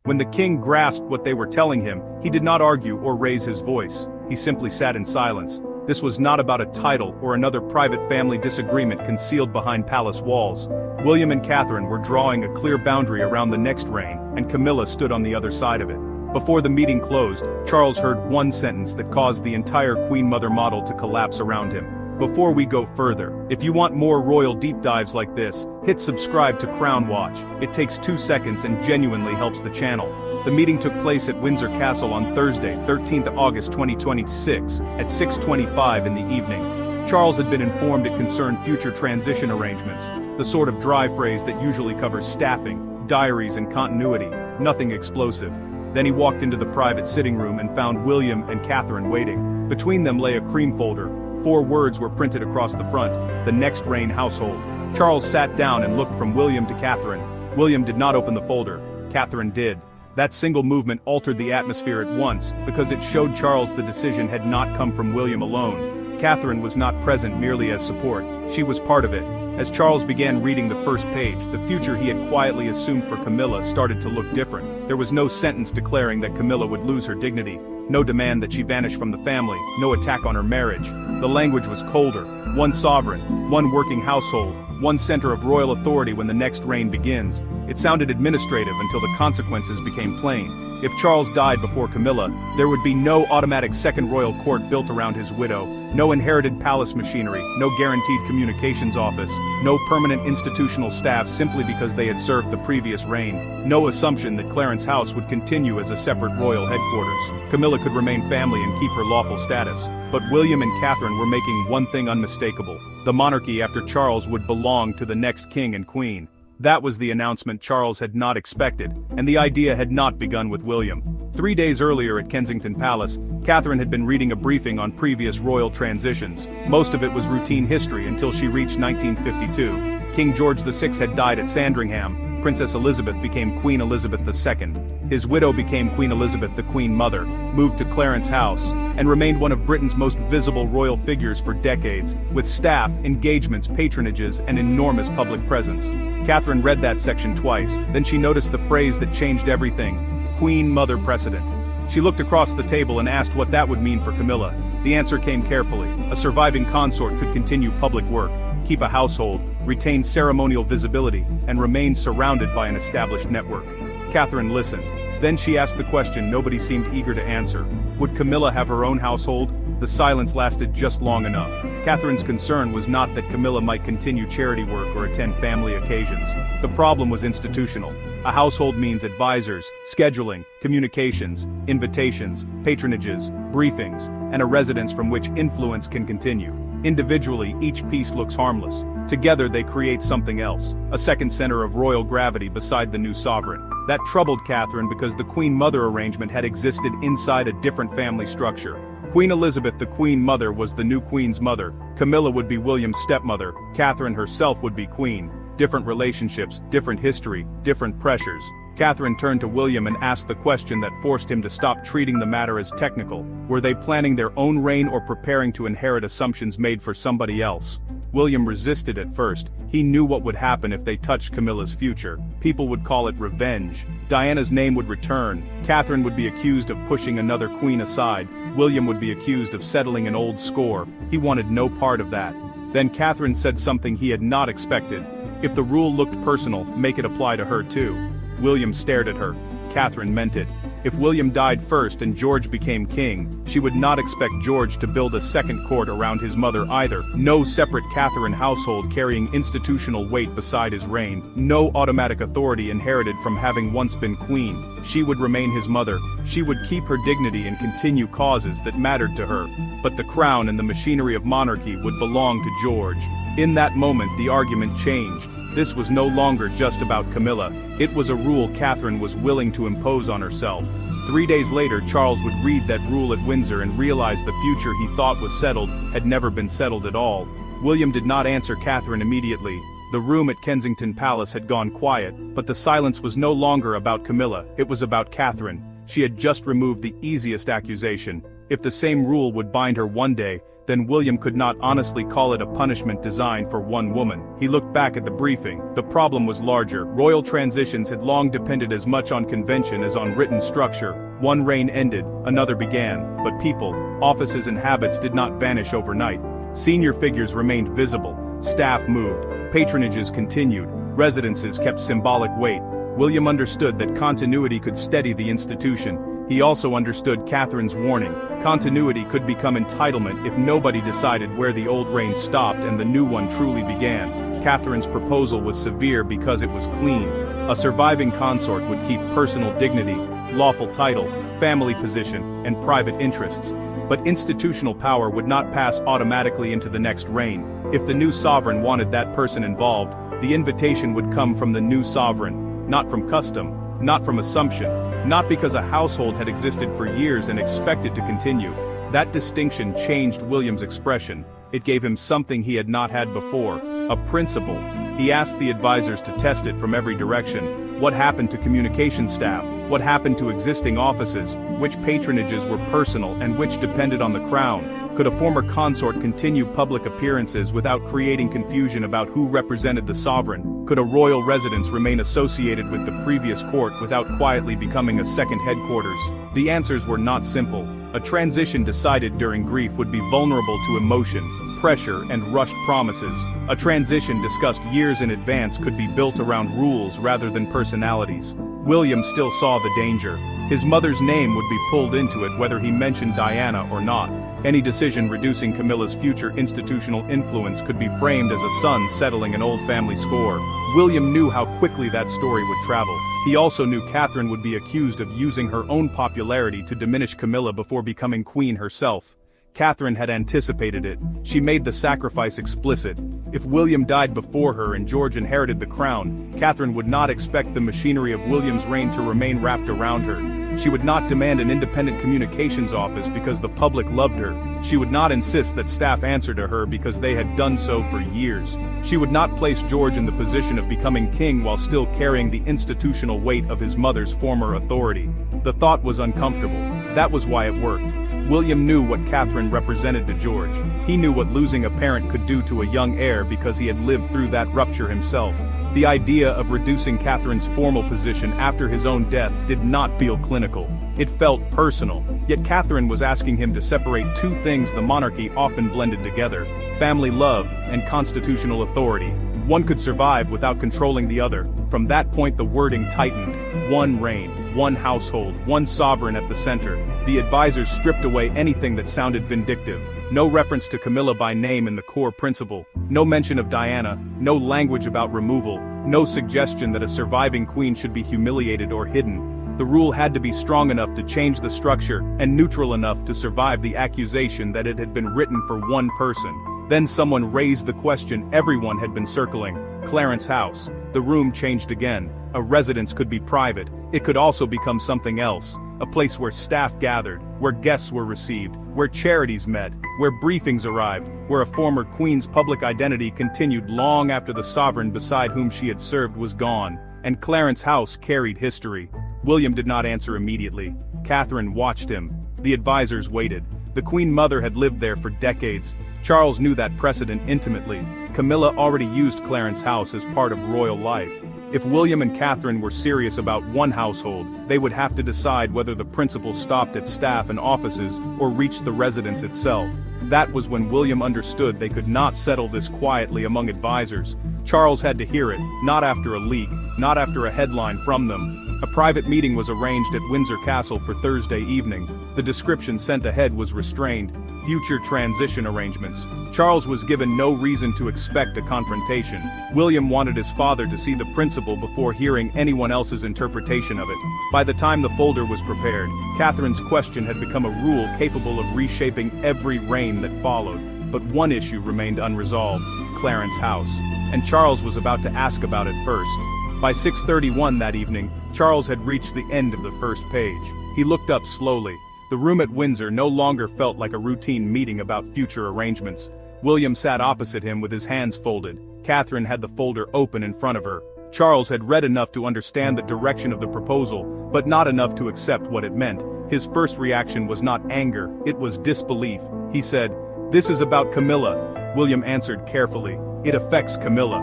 When the king grasped what they were telling him, he did not argue or raise his voice. He simply sat in silence. This was not about a title or another private family disagreement concealed behind palace walls. William and Catherine were drawing a clear boundary around the next reign, and Camilla stood on the other side of it. Before the meeting closed, Charles heard one sentence that caused the entire Queen Mother model to collapse around him. Before we go further, if you want more royal deep dives like this, hit subscribe to Crown Watch. It takes 2 seconds and genuinely helps the channel. The meeting took place at Windsor Castle on Thursday, 13th August 2026, at 6:25 in the evening. Charles had been informed it concerned future transition arrangements, the sort of dry phrase that usually covers staffing, diaries and continuity, nothing explosive. Then he walked into the private sitting room and found William and Catherine waiting. Between them lay a cream folder. 4 words were printed across the front: the next reign household. Charles sat down and looked from William to Catherine. William did not open the folder. Catherine did. That single movement altered the atmosphere at once, because it showed Charles the decision had not come from William alone. Catherine was not present merely as support, she was part of it. As Charles began reading the first page, the future he had quietly assumed for Camilla started to look different. There was no sentence declaring that Camilla would lose her dignity, no demand that she vanish from the family, no attack on her marriage. The language was colder: one sovereign, one working household, one center of royal authority when the next reign begins. It sounded administrative until the consequences became plain. If Charles died before Camilla, there would be no automatic second royal court built around his widow, no inherited palace machinery, no guaranteed communications office, no permanent institutional staff simply because they had served the previous reign, no assumption that Clarence House would continue as a separate royal headquarters. Camilla could remain family and keep her lawful status, but William and Catherine were making one thing unmistakable: the monarchy after Charles would belong to the next king and queen. That was the announcement Charles had not expected, and the idea had not begun with William. 3 days earlier at Kensington Palace, Catherine had been reading a briefing on previous royal transitions. Most of it was routine history until she reached 1952. King George VI had died at Sandringham. Princess Elizabeth became Queen Elizabeth II. His widow became Queen Elizabeth the Queen Mother, moved to Clarence House, and remained one of Britain's most visible royal figures for decades, with staff, engagements, patronages, and enormous public presence. Catherine read that section twice, then she noticed the phrase that changed everything: Queen Mother Precedent. She looked across the table and asked what that would mean for Camilla. The answer came carefully: a surviving consort could continue public work, keep a household, retain ceremonial visibility, and remain surrounded by an established network. Catherine listened. Then she asked the question nobody seemed eager to answer: would Camilla have her own household? The silence lasted just long enough. Catherine's concern was not that Camilla might continue charity work or attend family occasions. The problem was institutional. A household means advisors, scheduling, communications, invitations, patronages, briefings, and a residence from which influence can continue. Individually, each piece looks harmless. Together they create something else, a second center of royal gravity beside the new sovereign. That troubled Catherine because the Queen Mother arrangement had existed inside a different family structure. Queen Elizabeth the Queen Mother was the new Queen's mother. Camilla would be William's stepmother. Catherine herself would be Queen. Different relationships, different history, different pressures. Catherine turned to William and asked the question that forced him to stop treating the matter as technical. Were they planning their own reign or preparing to inherit assumptions made for somebody else? William resisted at first. He knew what would happen if they touched Camilla's future. People would call it revenge. Diana's name would return. Catherine would be accused of pushing another queen aside. William would be accused of settling an old score. He wanted no part of that. Then Catherine said something he had not expected. If the rule looked personal, make it apply to her too. William stared at her. Catherine meant it. If William died first and George became king, she would not expect George to build a second court around his mother either. No separate Catherine household carrying institutional weight beside his reign. No automatic authority inherited from having once been queen. She would remain his mother. She would keep her dignity and continue causes that mattered to her. But the crown and the machinery of monarchy would belong to George. In that moment, the argument changed. This was no longer just about Camilla. It was a rule Catherine was willing to impose on herself. 3 days later, Charles would read that rule at Windsor and realize the future he thought was settled had never been settled at all. William did not answer Catherine immediately. The room at Kensington Palace had gone quiet, but the silence was no longer about Camilla, it was about Catherine. She had just removed the easiest accusation. If the same rule would bind her one day, then William could not honestly call it a punishment designed for one woman. He looked back at the briefing. The problem was larger. Royal transitions had long depended as much on convention as on written structure. One reign ended, another began, but people, offices and habits did not vanish overnight. Senior figures remained visible, staff moved, patronages continued, residences kept symbolic weight. William understood that continuity could steady the institution. He also understood Catherine's warning. Continuity could become entitlement if nobody decided where the old reign stopped and the new one truly began. Catherine's proposal was severe because it was clean. A surviving consort would keep personal dignity, lawful title, family position, and private interests. But institutional power would not pass automatically into the next reign. If the new sovereign wanted that person involved, the invitation would come from the new sovereign, not from custom, not from assumption, not because a household had existed for years and expected to continue. That distinction changed William's expression. It gave him something he had not had before, a principle. He asked the advisors to test it from every direction. What happened to communication staff? What happened to existing offices? Which patronages were personal and which depended on the crown? Could a former consort continue public appearances without creating confusion about who represented the sovereign? Could a royal residence remain associated with the previous court without quietly becoming a second headquarters? The answers were not simple. A transition decided during grief would be vulnerable to emotion, pressure, and rushed promises. A transition discussed years in advance could be built around rules rather than personalities. William still saw the danger. His mother's name would be pulled into it whether he mentioned Diana or not. Any decision reducing Camilla's future institutional influence could be framed as a son settling an old family score. William knew how quickly that story would travel. He also knew Catherine would be accused of using her own popularity to diminish Camilla before becoming queen herself. Catherine had anticipated it. She made the sacrifice explicit. If William died before her and George inherited the crown, Catherine would not expect the machinery of William's reign to remain wrapped around her. She would not demand an independent communications office because the public loved her. She would not insist that staff answer to her because they had done so for years. She would not place George in the position of becoming king while still carrying the institutional weight of his mother's former authority. The thought was uncomfortable. That was why it worked. William knew what Catherine represented to George. He knew what losing a parent could do to a young heir because he had lived through that rupture himself. The idea of reducing Catherine's formal position after his own death did not feel clinical. It felt personal. Yet Catherine was asking him to separate two things the monarchy often blended together: family love and constitutional authority. One could survive without controlling the other. From that point the wording tightened. One reign, one household, one sovereign at the center. The advisors stripped away anything that sounded vindictive. No reference to Camilla by name in the core principle. No mention of Diana. No language about removal. No suggestion that a surviving queen should be humiliated or hidden. The rule had to be strong enough to change the structure and neutral enough to survive the accusation that it had been written for one person. Then someone raised the question everyone had been circling: Clarence House. The room changed again. A residence could be private. It could also become something else. A place where staff gathered, where guests were received, where charities met, where briefings arrived, where a former queen's public identity continued long after the sovereign beside whom she had served was gone. And Clarence House carried history. William did not answer immediately. Catherine watched him. The advisors waited. The Queen Mother had lived there for decades. Charles knew that precedent intimately. Camilla already used Clarence House as part of royal life. If William and Catherine were serious about one household, they would have to decide whether the principle stopped at staff and offices or reached the residence itself. That was when William understood they could not settle this quietly among advisors. Charles had to hear it, not after a leak, not after a headline from them. A private meeting was arranged at Windsor Castle for Thursday evening. The description sent ahead was restrained: future transition arrangements. Charles was given no reason to expect a confrontation. William wanted his father to see the principle before hearing anyone else's interpretation of it. By the time the folder was prepared, Catherine's question had become a rule capable of reshaping every reign that followed. But one issue remained unresolved: Clarence House. And Charles was about to ask about it first. By 6:31 that evening, Charles had reached the end of the first page. He looked up slowly. The room at Windsor no longer felt like a routine meeting about future arrangements. William sat opposite him with his hands folded. Catherine had the folder open in front of her. Charles had read enough to understand the direction of the proposal, but not enough to accept what it meant. His first reaction was not anger, it was disbelief. He said, "This is about Camilla." William answered carefully, "It affects Camilla."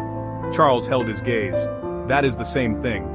Charles held his gaze. "That is the same thing."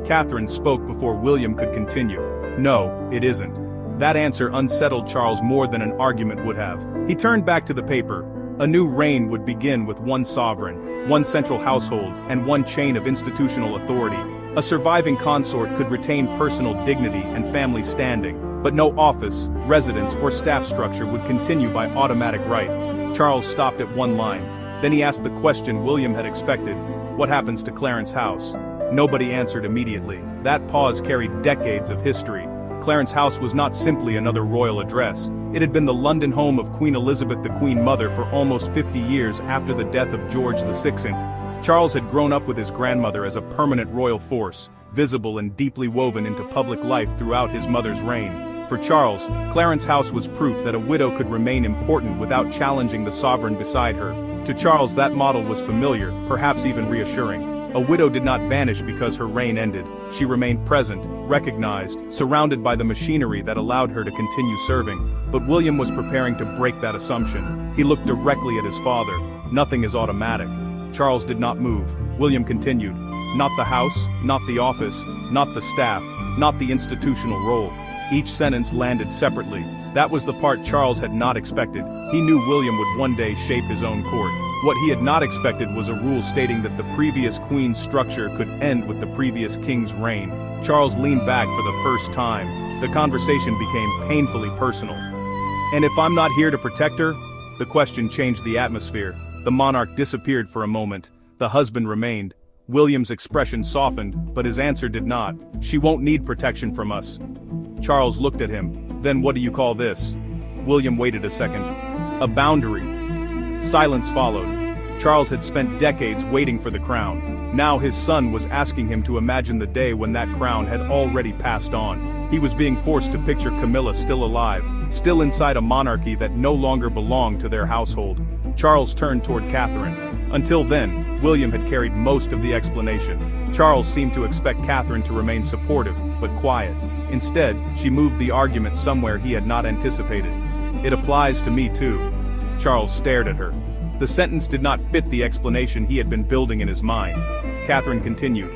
Catherine spoke before William could continue. "No, it isn't." That answer unsettled Charles more than an argument would have. He turned back to the paper. A new reign would begin with one sovereign, one central household, and one chain of institutional authority. A surviving consort could retain personal dignity and family standing, but no office, residence, or staff structure would continue by automatic right. Charles stopped at one line. Then he asked the question William had expected: what happens to Clarence House? Nobody answered immediately. That pause carried decades of history. Clarence House was not simply another royal address. It had been the London home of Queen Elizabeth the Queen Mother for almost 50 years after the death of George VI. Charles had grown up with his grandmother as a permanent royal force, visible and deeply woven into public life throughout his mother's reign. For Charles, Clarence House was proof that a widow could remain important without challenging the sovereign beside her. To Charles, that model was familiar, perhaps even reassuring. A widow did not vanish because her reign ended. She remained present, recognized, surrounded by the machinery that allowed her to continue serving. But William was preparing to break that assumption. He looked directly at his father. "Nothing is automatic." Charles did not move. William continued. "Not the house, not the office, not the staff, not the institutional role." Each sentence landed separately. That was the part Charles had not expected. He knew William would one day shape his own court. What he had not expected was a rule stating that the previous queen's structure could end with the previous king's reign. Charles leaned back for the first time. The conversation became painfully personal. "And if I'm not here to protect her?" The question changed the atmosphere. The monarch disappeared for a moment. The husband remained. William's expression softened, but his answer did not. "She won't need protection from us." Charles looked at him. "Then what do you call this?" William waited a second. "A boundary." Silence followed. Charles had spent decades waiting for the crown. Now his son was asking him to imagine the day when that crown had already passed on. He was being forced to picture Camilla still alive, still inside a monarchy that no longer belonged to their household. Charles turned toward Catherine. Until then, William had carried most of the explanation. Charles seemed to expect Catherine to remain supportive, but quiet. Instead, she moved the argument somewhere he had not anticipated. "It applies to me too." Charles stared at her. The sentence did not fit the explanation he had been building in his mind. Catherine continued.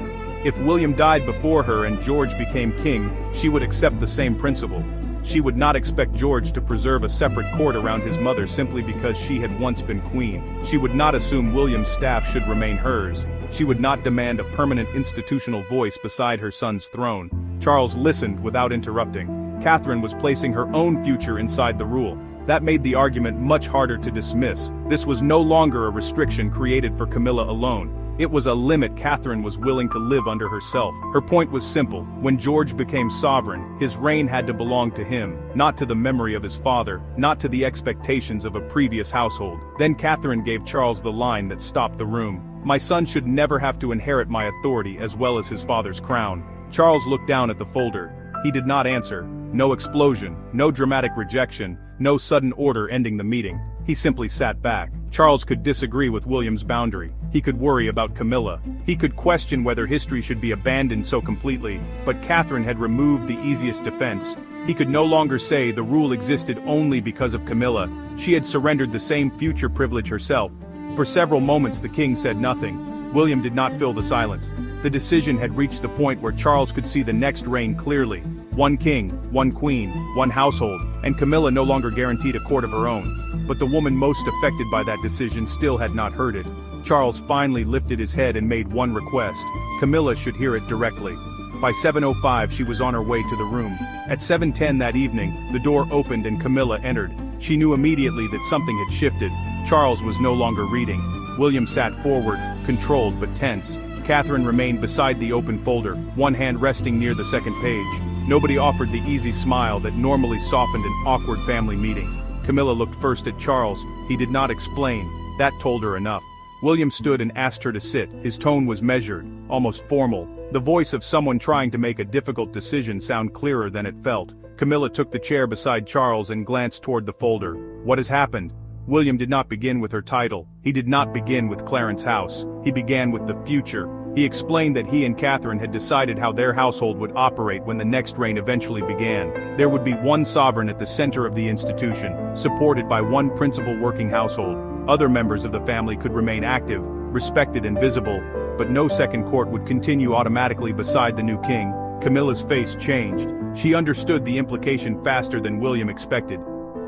"If William died before her and George became king, she would accept the same principle. She would not expect George to preserve a separate court around his mother simply because she had once been queen. She would not assume William's staff should remain hers. She would not demand a permanent institutional voice beside her son's throne." Charles listened without interrupting. Catherine was placing her own future inside the rule. That made the argument much harder to dismiss. This was no longer a restriction created for Camilla alone. It was a limit Catherine was willing to live under herself. Her point was simple. When George became sovereign, his reign had to belong to him, not to the memory of his father, not to the expectations of a previous household. Then Catherine gave Charles the line that stopped the room. "My son should never have to inherit my authority as well as his father's crown." Charles looked down at the folder. He did not answer. No explosion, no dramatic rejection, no sudden order ending the meeting. He simply sat back. Charles could disagree with William's boundary. He could worry about Camilla. He could question whether history should be abandoned so completely, but Catherine had removed the easiest defense. He could no longer say the rule existed only because of Camilla. She had surrendered the same future privilege herself. For several moments the king said nothing. William did not fill the silence. The decision had reached the point where Charles could see the next reign clearly. One king, one queen, one household, and Camilla no longer guaranteed a court of her own. But the woman most affected by that decision still had not heard it. Charles finally lifted his head and made one request. Camilla should hear it directly. By 7:05 she was on her way to the room. At 7:10 that evening, the door opened and Camilla entered. She knew immediately that something had shifted. Charles was no longer reading. William sat forward, controlled but tense. Catherine remained beside the open folder, one hand resting near the second page. Nobody offered the easy smile that normally softened an awkward family meeting. Camilla looked first at Charles. He did not explain. That told her enough. William stood and asked her to sit. His tone was measured, almost formal. The voice of someone trying to make a difficult decision sounded clearer than it felt. Camilla took the chair beside Charles and glanced toward the folder. "What has happened?" William did not begin with her title. He did not begin with Clarence House. He began with the future. He explained that he and Catherine had decided how their household would operate when the next reign eventually began. There would be one sovereign at the center of the institution, supported by one principal working household. Other members of the family could remain active, respected and visible, but no second court would continue automatically beside the new king. Camilla's face changed. She understood the implication faster than William expected.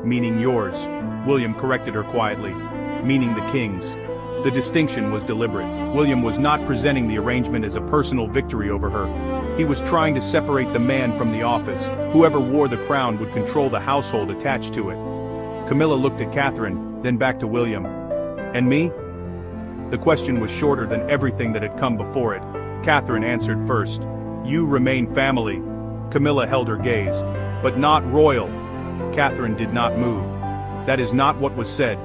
"Meaning yours," William corrected her quietly. "Meaning the king's." The distinction was deliberate. William was not presenting the arrangement as a personal victory over her. He was trying to separate the man from the office. Whoever wore the crown would control the household attached to it. Camilla looked at Catherine, then back to William. "And me?" The question was shorter than everything that had come before it. Catherine answered first. "You remain family." Camilla held her gaze. "But not royal." Catherine did not move. "That is not what was said."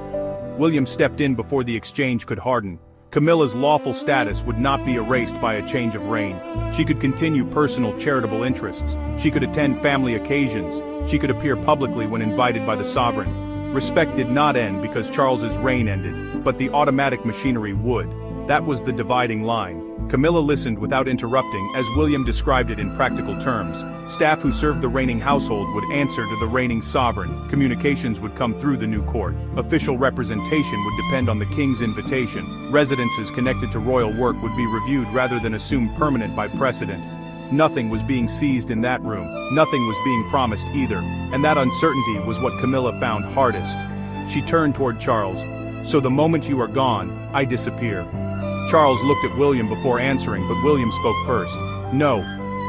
William stepped in before the exchange could harden. Camilla's lawful status would not be erased by a change of reign. She could continue personal charitable interests. She could attend family occasions. She could appear publicly when invited by the sovereign. Respect did not end because Charles's reign ended, but the automatic machinery would. That was the dividing line. Camilla listened without interrupting as William described it in practical terms. Staff who served the reigning household would answer to the reigning sovereign. Communications would come through the new court. Official representation would depend on the king's invitation. Residences connected to royal work would be reviewed rather than assumed permanent by precedent. Nothing was being seized in that room. Nothing was being promised either. And that uncertainty was what Camilla found hardest. She turned toward Charles. "So the moment you are gone, I disappear." Charles looked at William before answering, but William spoke first. "No."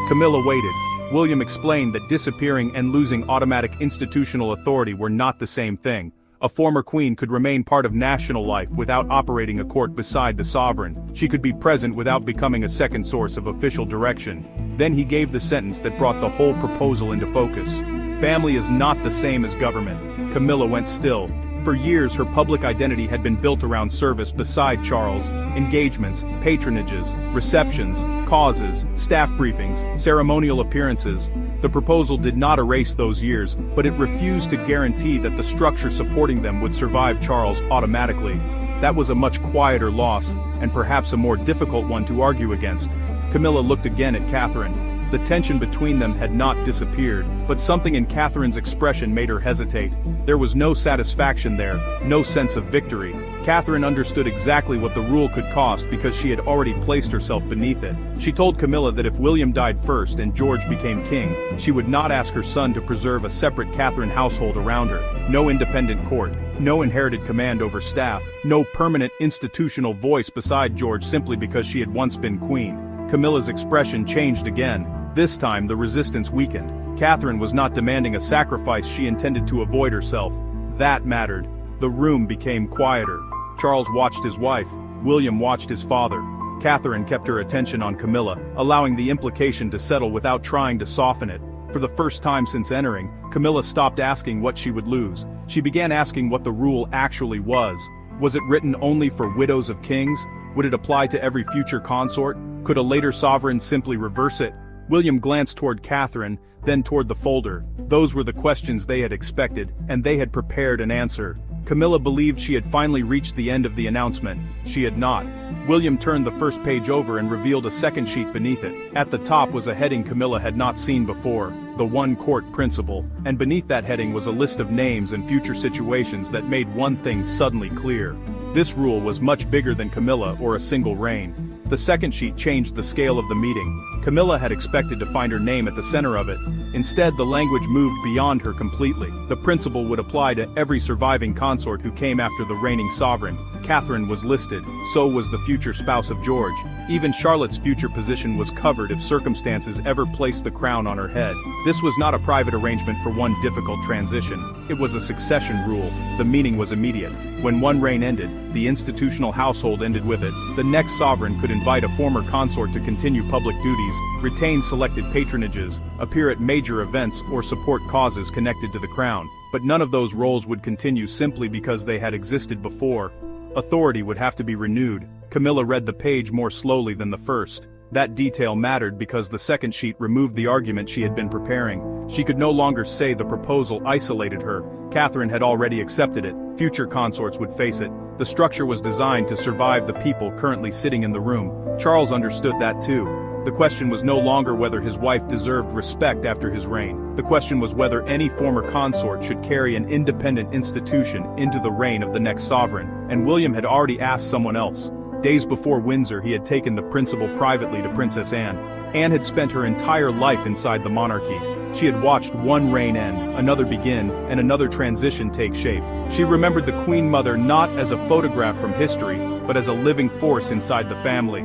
Camilla waited. William explained that disappearing and losing automatic institutional authority were not the same thing. A former queen could remain part of national life without operating a court beside the sovereign. She could be present without becoming a second source of official direction. Then he gave the sentence that brought the whole proposal into focus. "Family is not the same as government." Camilla went still. For years her public identity had been built around service beside Charles, engagements, patronages, receptions, causes, staff briefings, ceremonial appearances. The proposal did not erase those years, but it refused to guarantee that the structure supporting them would survive Charles automatically. That was a much quieter loss, and perhaps a more difficult one to argue against. Camilla looked again at Catherine. The tension between them had not disappeared, but something in Catherine's expression made her hesitate. There was no satisfaction there, no sense of victory. Catherine understood exactly what the rule could cost because she had already placed herself beneath it. She told Camilla that if William died first and George became king, she would not ask her son to preserve a separate Catherine household around her. No independent court, no inherited command over staff, no permanent institutional voice beside George simply because she had once been queen. Camilla's expression changed again. This time the resistance weakened. Catherine was not demanding a sacrifice she intended to avoid herself. That mattered. The room became quieter. Charles watched his wife. William watched his father. Catherine kept her attention on Camilla, allowing the implication to settle without trying to soften it. For the first time since entering, Camilla stopped asking what she would lose. She began asking what the rule actually was. Was it written only for widows of kings? Would it apply to every future consort? Could a later sovereign simply reverse it? William glanced toward Catherine, then toward the folder. Those were the questions they had expected, and they had prepared an answer. Camilla believed she had finally reached the end of the announcement. She had not. William turned the first page over and revealed a second sheet beneath it. At the top was a heading Camilla had not seen before, the One Court Principle, and beneath that heading was a list of names and future situations that made one thing suddenly clear. This rule was much bigger than Camilla or a single reign. The second sheet changed the scale of the meeting. Camilla had expected to find her name at the center of it. Instead, the language moved beyond her completely. The principle would apply to every surviving consort who came after the reigning sovereign. Catherine was listed, so was the future spouse of George. Even Charlotte's future position was covered if circumstances ever placed the crown on her head. This was not a private arrangement for one difficult transition. It was a succession rule. The meaning was immediate. When one reign ended, the institutional household ended with it. The next sovereign could invite a former consort to continue public duties, retain selected patronages, appear at major events, or support causes connected to the crown. But none of those roles would continue simply because they had existed before. Authority would have to be renewed. Camilla read the page more slowly than the first. That detail mattered because the second sheet removed the argument she had been preparing. She could no longer say the proposal isolated her. Catherine had already accepted it. Future consorts would face it. The structure was designed to survive the people currently sitting in the room. Charles understood that too. The question was no longer whether his wife deserved respect after his reign. The question was whether any former consort should carry an independent institution into the reign of the next sovereign, and William had already asked someone else. Days before Windsor, he had taken the principal privately to Princess Anne. Anne had spent her entire life inside the monarchy. She had watched one reign end, another begin, and another transition take shape. She remembered the Queen Mother not as a photograph from history, but as a living force inside the family.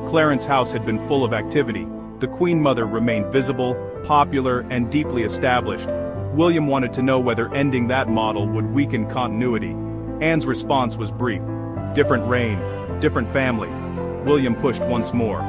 Clarence House had been full of activity. The Queen Mother remained visible, popular, and deeply established. William wanted to know whether ending that model would weaken continuity. Anne's response was brief. Different reign, different family. William pushed once more.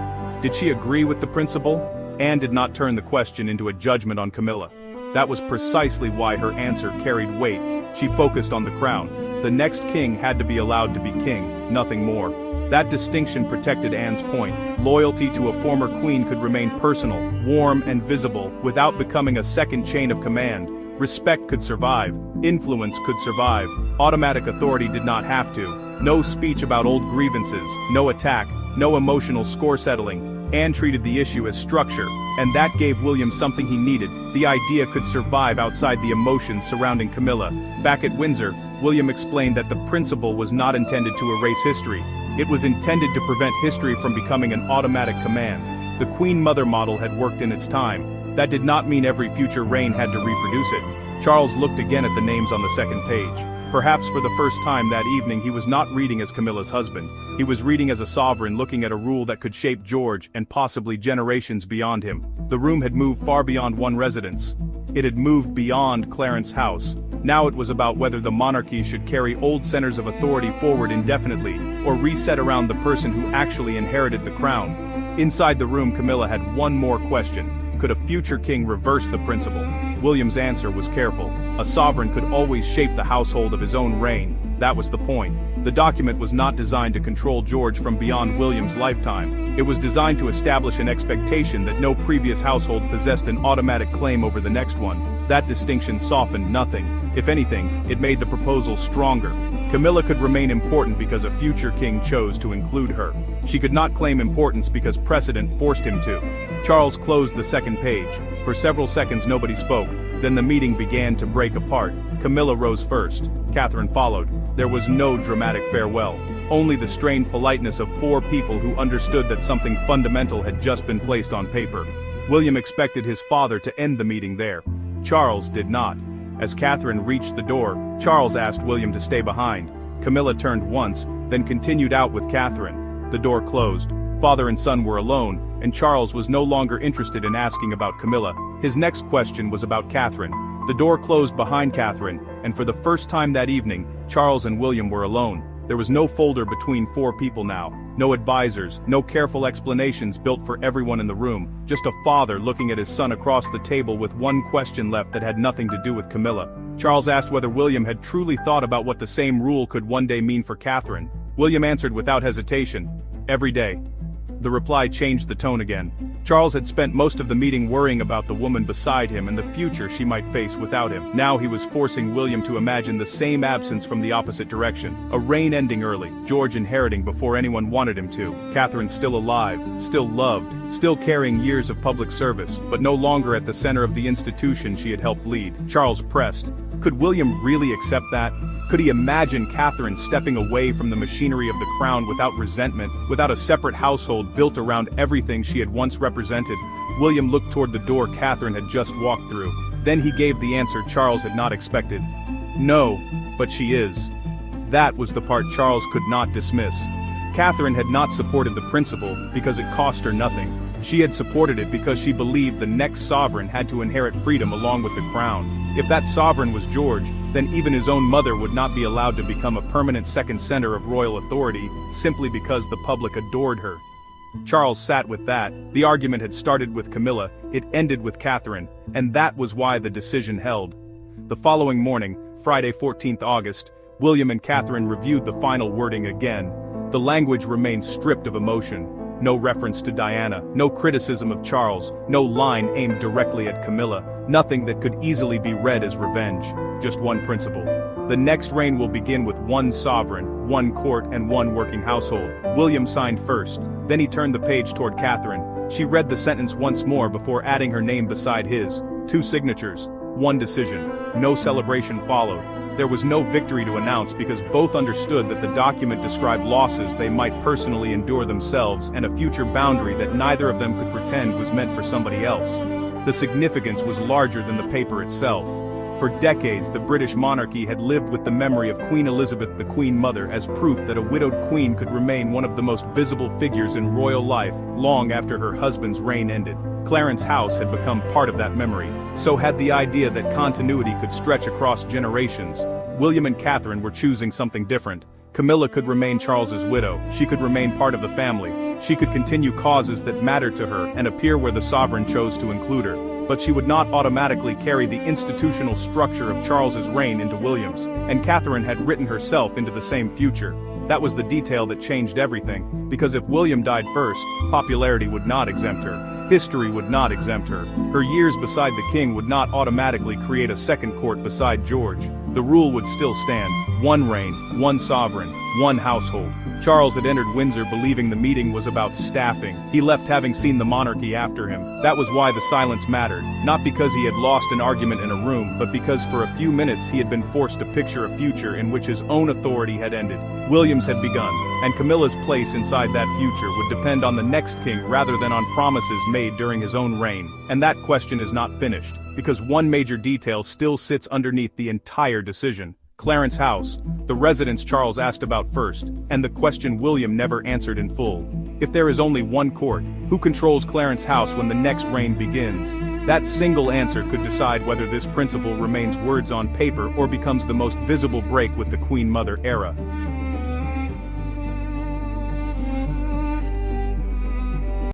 Did she agree with the principle? Anne did not turn the question into a judgment on Camilla. That was precisely why her answer carried weight. She focused on the crown. The next king had to be allowed to be king, nothing more. That distinction protected Anne's point. Loyalty to a former queen could remain personal, warm and visible, without becoming a second chain of command. Respect could survive. Influence could survive. Automatic authority did not have to. No speech about old grievances, no attack, no emotional score settling. Anne treated the issue as structure, and that gave William something he needed. The idea could survive outside the emotions surrounding Camilla. Back at Windsor, William explained that the principle was not intended to erase history. It was intended to prevent history from becoming an automatic command. The Queen Mother model had worked in its time. That did not mean every future reign had to reproduce it. Charles looked again at the names on the second page. Perhaps for the first time that evening he was not reading as Camilla's husband. He was reading as a sovereign looking at a rule that could shape George and possibly generations beyond him. The room had moved far beyond one residence. It had moved beyond Clarence House. Now it was about whether the monarchy should carry old centers of authority forward indefinitely, or reset around the person who actually inherited the crown. Inside the room, Camilla had one more question. Could a future king reverse the principle? William's answer was careful. A sovereign could always shape the household of his own reign. That was the point. The document was not designed to control George from beyond William's lifetime. It was designed to establish an expectation that no previous household possessed an automatic claim over the next one. That distinction softened nothing. If anything, it made the proposal stronger. Camilla could remain important because a future king chose to include her. She could not claim importance because precedent forced him to. Charles closed the second page. For several seconds nobody spoke. Then the meeting began to break apart. Camilla rose first. Catherine followed. There was no dramatic farewell. Only the strained politeness of four people who understood that something fundamental had just been placed on paper. William expected his father to end the meeting there. Charles did not. As Catherine reached the door, Charles asked William to stay behind. Camilla turned once, then continued out with Catherine. The door closed. Father and son were alone, and Charles was no longer interested in asking about Camilla. His next question was about Catherine. The door closed behind Catherine, and for the first time that evening, Charles and William were alone. There was no folder between four people now, no advisors, no careful explanations built for everyone in the room, just a father looking at his son across the table with one question left that had nothing to do with Camilla. Charles asked whether William had truly thought about what the same rule could one day mean for Catherine. William answered without hesitation, "Every day." The reply changed the tone again. Charles had spent most of the meeting worrying about the woman beside him and the future she might face without him. Now he was forcing William to imagine the same absence from the opposite direction. A reign ending early, George inheriting before anyone wanted him to, Catherine still alive, still loved, still carrying years of public service, but no longer at the center of the institution she had helped lead. Charles pressed. Could William really accept that? Could he imagine Catherine stepping away from the machinery of the crown without resentment, without a separate household built around everything she had once represented? William looked toward the door Catherine had just walked through. Then he gave the answer Charles had not expected. No, but she is. That was the part Charles could not dismiss. Catherine had not supported the principle because it cost her nothing. She had supported it because she believed the next sovereign had to inherit freedom along with the crown. If that sovereign was George, then even his own mother would not be allowed to become a permanent second center of royal authority simply because the public adored her. Charles sat with that. The argument had started with Camilla, it ended with Catherine, and that was why the decision held. The following morning, Friday 14th August, William and Catherine reviewed the final wording again. The language remained stripped of emotion. No reference to Diana, no criticism of Charles, no line aimed directly at Camilla, nothing that could easily be read as revenge. Just one principle. The next reign will begin with one sovereign, one court and one working household. William signed first. Then he turned the page toward Catherine. She read the sentence once more before adding her name beside his. 2 signatures, 1 decision. No celebration followed. There was no victory to announce because both understood that the document described losses they might personally endure themselves and a future boundary that neither of them could pretend was meant for somebody else. The significance was larger than the paper itself. For decades, the British monarchy had lived with the memory of Queen Elizabeth, the Queen Mother, as proof that a widowed queen could remain one of the most visible figures in royal life long after her husband's reign ended. Clarence House had become part of that memory. So had the idea that continuity could stretch across generations. William and Catherine were choosing something different. Camilla could remain Charles's widow. She could remain part of the family. She could continue causes that mattered to her and appear where the sovereign chose to include her. But she would not automatically carry the institutional structure of Charles's reign into William's, and Catherine had written herself into the same future. That was the detail that changed everything, because if William died first, popularity would not exempt her. History would not exempt her. Her years beside the king would not automatically create a second court beside George. The rule would still stand. One reign, one sovereign, one household. Charles had entered Windsor believing the meeting was about staffing. He left having seen the monarchy after him. That was why the silence mattered. Not because he had lost an argument in a room, but because for a few minutes he had been forced to picture a future in which his own authority had ended. William's had begun, and Camilla's place inside that future would depend on the next king rather than on promises made during his own reign. And that question is not finished, because one major detail still sits underneath the entire decision. Clarence House, the residence Charles asked about first, and the question William never answered in full. If there is only one court, who controls Clarence House when the next reign begins? That single answer could decide whether this principle remains words on paper or becomes the most visible break with the Queen Mother era.